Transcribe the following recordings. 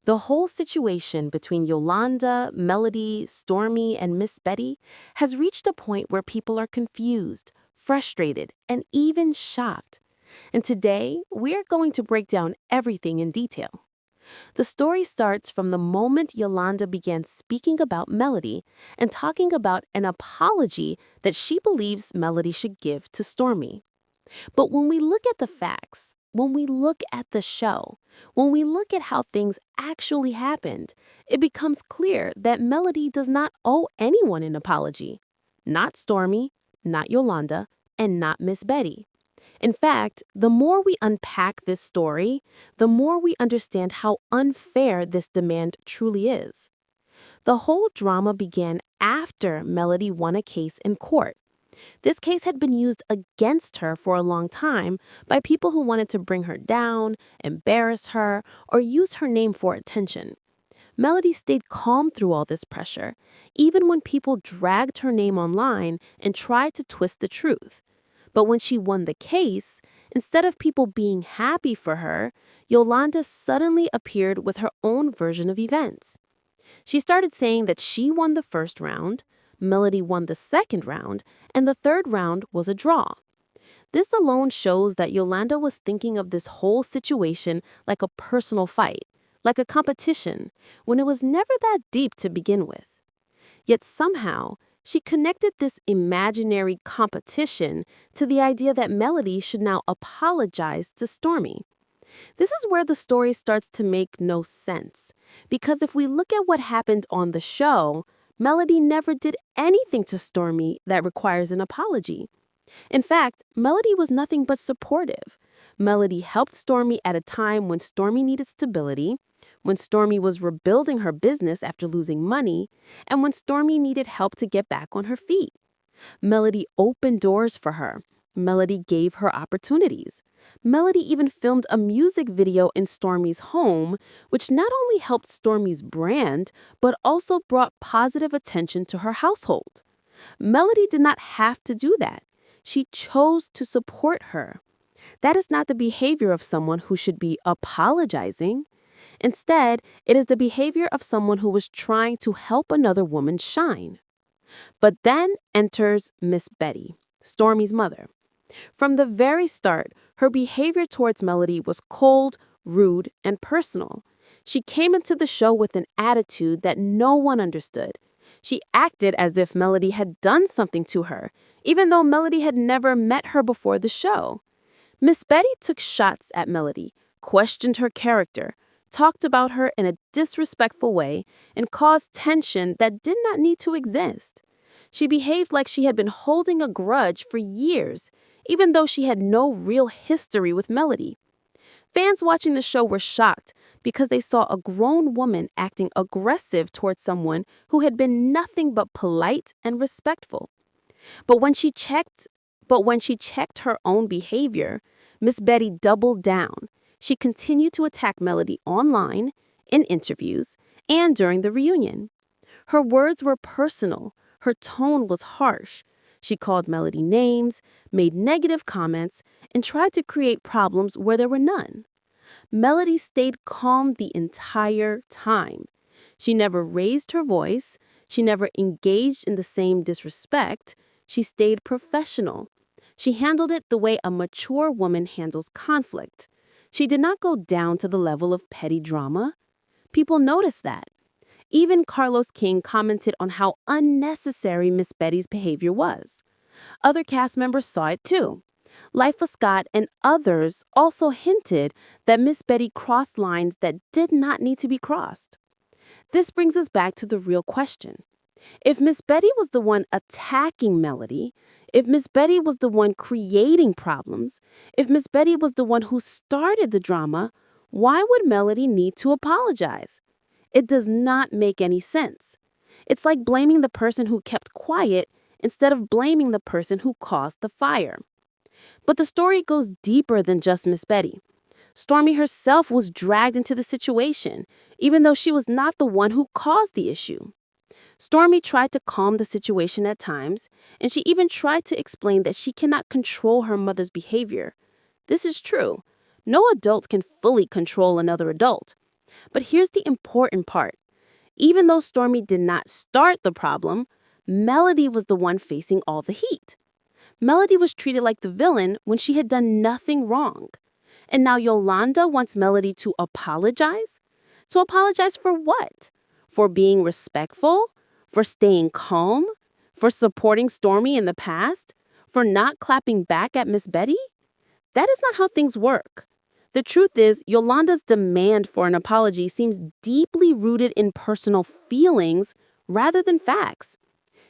The whole situation between Yolanda, Melody, Stormy, and Miss Betty has reached a point where people are confused, frustrated, and even shocked. And today, we're going to break down everything in detail. The story starts from the moment Yolanda began speaking about Melody and talking about an apology that she believes Melody should give to Stormy. But when we look at the facts, when we look at the show, when we look at how things actually happened, it becomes clear that Melody does not owe anyone an apology. Not Stormy, not Yolanda, and not Miss Betty. In fact, the more we unpack this story, the more we understand how unfair this demand truly is. The whole drama began after Melody won a case in court. This case had been used against her for a long time by people who wanted to bring her down, embarrass her, or use her name for attention. Melody stayed calm through all this pressure, even when people dragged her name online and tried to twist the truth. But when she won the case, instead of people being happy for her, Yolanda suddenly appeared with her own version of events. She started saying that she won the first round, Melody won the second round, and the third round was a draw. This alone shows that Yolanda was thinking of this whole situation like a personal fight, like a competition, when it was never that deep to begin with. Yet somehow, she connected this imaginary competition to the idea that Melody should now apologize to Stormy. This is where the story starts to make no sense, because if we look at what happened on the show, Melody never did anything to Stormy that requires an apology. In fact, Melody was nothing but supportive. Melody helped Stormy at a time when Stormy needed stability, when Stormy was rebuilding her business after losing money, and when Stormy needed help to get back on her feet. Melody opened doors for her. Melody gave her opportunities. Melody even filmed a music video in Stormy's home, which not only helped Stormy's brand, but also brought positive attention to her household. Melody did not have to do that. She chose to support her. That is not the behavior of someone who should be apologizing. Instead, it is the behavior of someone who was trying to help another woman shine. But then enters Miss Betty, Stormy's mother. From the very start, her behavior towards Melody was cold, rude, and personal. She came into the show with an attitude that no one understood. She acted as if Melody had done something to her, even though Melody had never met her before the show. Miss Betty took shots at Melody, questioned her character, talked about her in a disrespectful way, and caused tension that did not need to exist. She behaved like she had been holding a grudge for years, even though she had no real history with Melody. Fans watching the show were shocked because they saw a grown woman acting aggressive towards someone who had been nothing but polite and respectful. But when she checked her own behavior, Miss Betty doubled down. She continued to attack Melody online, in interviews, and during the reunion. Her words were personal. Her tone was harsh. She called Melody names, made negative comments, and tried to create problems where there were none. Melody stayed calm the entire time. She never raised her voice. She never engaged in the same disrespect. She stayed professional. She handled it the way a mature woman handles conflict. She did not go down to the level of petty drama. People noticed that. Even Carlos King commented on how unnecessary Miss Betty's behavior was. Other cast members saw it too. Lifa Scott and others also hinted that Miss Betty crossed lines that did not need to be crossed. This brings us back to the real question. If Miss Betty was the one attacking Melody, if Miss Betty was the one creating problems, if Miss Betty was the one who started the drama, why would Melody need to apologize? It does not make any sense. It's like blaming the person who kept quiet instead of blaming the person who caused the fire. But the story goes deeper than just Miss Betty. Stormy herself was dragged into the situation, even though she was not the one who caused the issue. Stormy tried to calm the situation at times, and she even tried to explain that she cannot control her mother's behavior. This is true. No adult can fully control another adult. But here's the important part. Even though Stormy did not start the problem, Melody was the one facing all the heat. Melody was treated like the villain when she had done nothing wrong. And now Yolanda wants Melody to apologize? To apologize for what? For being respectful? For staying calm? For supporting Stormy in the past? For not clapping back at Miss Betty? That is not how things work. The truth is, Yolanda's demand for an apology seems deeply rooted in personal feelings rather than facts.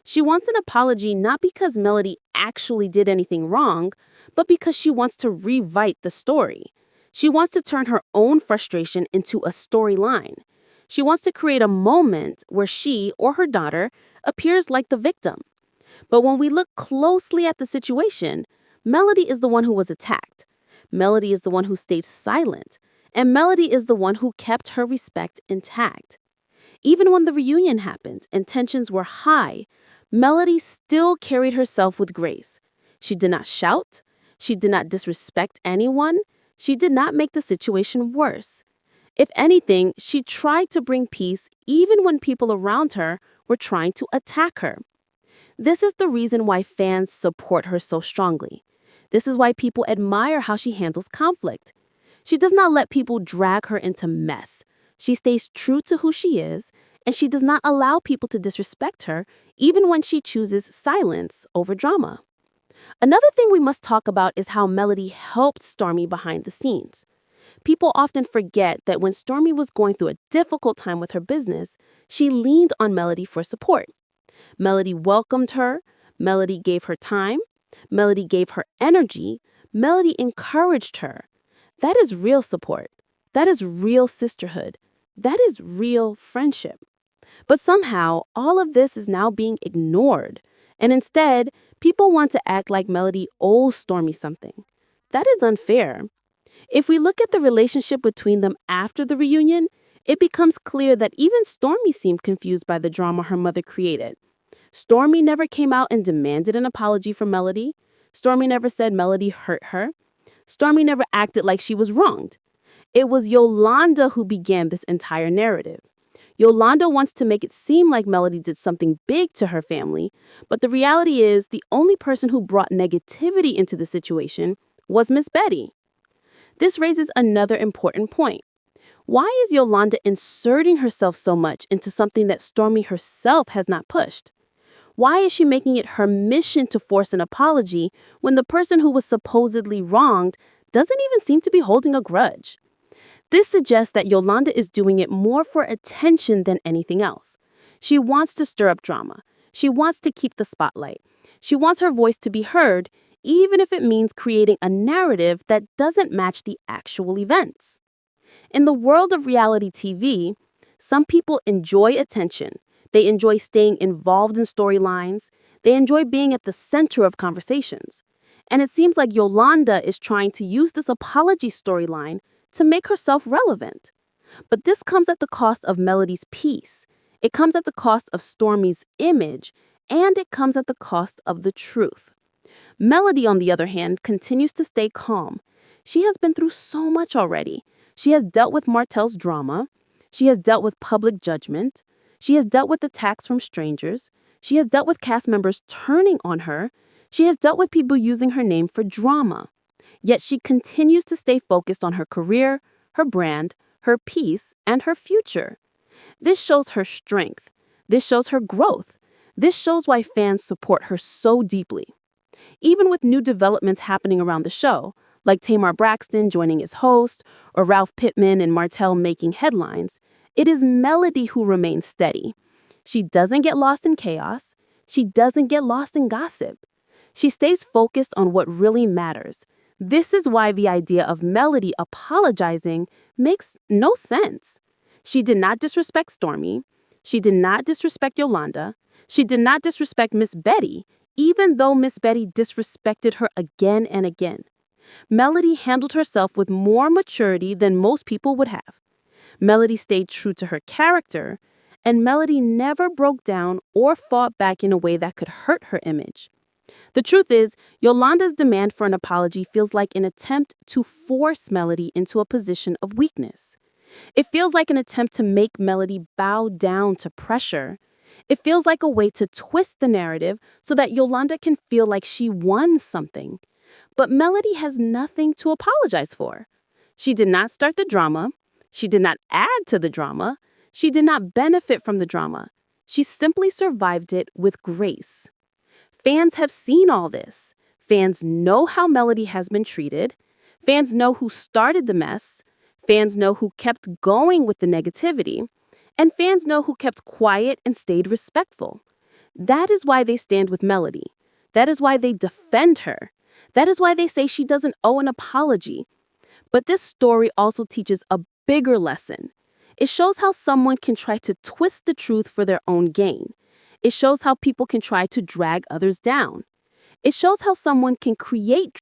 She wants an apology not because Melody actually did anything wrong, but because she wants to rewrite the story. She wants to turn her own frustration into a storyline. She wants to create a moment where she or her daughter appears like the victim. But when we look closely at the situation, Melody is the one who was attacked. Melody is the one who stayed silent. And Melody is the one who kept her respect intact. Even when the reunion happened and tensions were high, Melody still carried herself with grace. She did not shout. She did not disrespect anyone. She did not make the situation worse. If anything, she tried to bring peace even when people around her were trying to attack her. This is the reason why fans support her so strongly. This is why people admire how she handles conflict. She does not let people drag her into mess. She stays true to who she is, and she does not allow people to disrespect her, even when she chooses silence over drama. Another thing we must talk about is how Melody helped Stormy behind the scenes. People often forget that when Stormy was going through a difficult time with her business, she leaned on Melody for support. Melody welcomed her. Melody gave her time. Melody gave her energy. Melody encouraged her. That is real support. That is real sisterhood. That is real friendship. But somehow, all of this is now being ignored. And instead, people want to act like Melody owes Stormy something. That is unfair. If we look at the relationship between them after the reunion, it becomes clear that even Stormy seemed confused by the drama her mother created. Stormy never came out and demanded an apology from Melody. Stormy never said Melody hurt her. Stormy never acted like she was wronged. It was Yolanda who began this entire narrative. Yolanda wants to make it seem like Melody did something big to her family, but the reality is the only person who brought negativity into the situation was Miss Betty. This raises another important point. Why is Yolanda inserting herself so much into something that Stormy herself has not pushed? Why is she making it her mission to force an apology when the person who was supposedly wronged doesn't even seem to be holding a grudge? This suggests that Yolanda is doing it more for attention than anything else. She wants to stir up drama. She wants to keep the spotlight. She wants her voice to be heard, even if it means creating a narrative that doesn't match the actual events. In the world of reality TV, some people enjoy attention. They enjoy staying involved in storylines. They enjoy being at the center of conversations. And it seems like Yolanda is trying to use this apology storyline to make herself relevant. But this comes at the cost of Melody's peace. It comes at the cost of Stormy's image, and it comes at the cost of the truth. Melody, on the other hand, continues to stay calm. She has been through so much already. She has dealt with Martell's drama. She has dealt with public judgment. She has dealt with attacks from strangers. She has dealt with cast members turning on her. She has dealt with people using her name for drama. Yet she continues to stay focused on her career, her brand, her peace, and her future. This shows her strength. This shows her growth. This shows why fans support her so deeply. Even with new developments happening around the show, like Tamar Braxton joining as host, or Ralph Pittman and Martell making headlines, it is Melody who remains steady. She doesn't get lost in chaos. She doesn't get lost in gossip. She stays focused on what really matters. This is why the idea of Melody apologizing makes no sense. She did not disrespect Stormy. She did not disrespect Yolanda. She did not disrespect Miss Betty, even though Miss Betty disrespected her again and again. Melody handled herself with more maturity than most people would have. Melody stayed true to her character, and Melody never broke down or fought back in a way that could hurt her image. The truth is, Yolanda's demand for an apology feels like an attempt to force Melody into a position of weakness. It feels like an attempt to make Melody bow down to pressure. It feels like a way to twist the narrative so that Yolanda can feel like she won something. But Melody has nothing to apologize for. She did not start the drama. She did not add to the drama. She did not benefit from the drama. She simply survived it with grace. Fans have seen all this. Fans know how Melody has been treated. Fans know who started the mess. Fans know who kept going with the negativity. And fans know who kept quiet and stayed respectful. That is why they stand with Melody. That is why they defend her. That is why they say she doesn't owe an apology. But this story also teaches a bigger lesson. It shows how someone can try to twist the truth for their own gain. It shows how people can try to drag others down. It shows how someone can create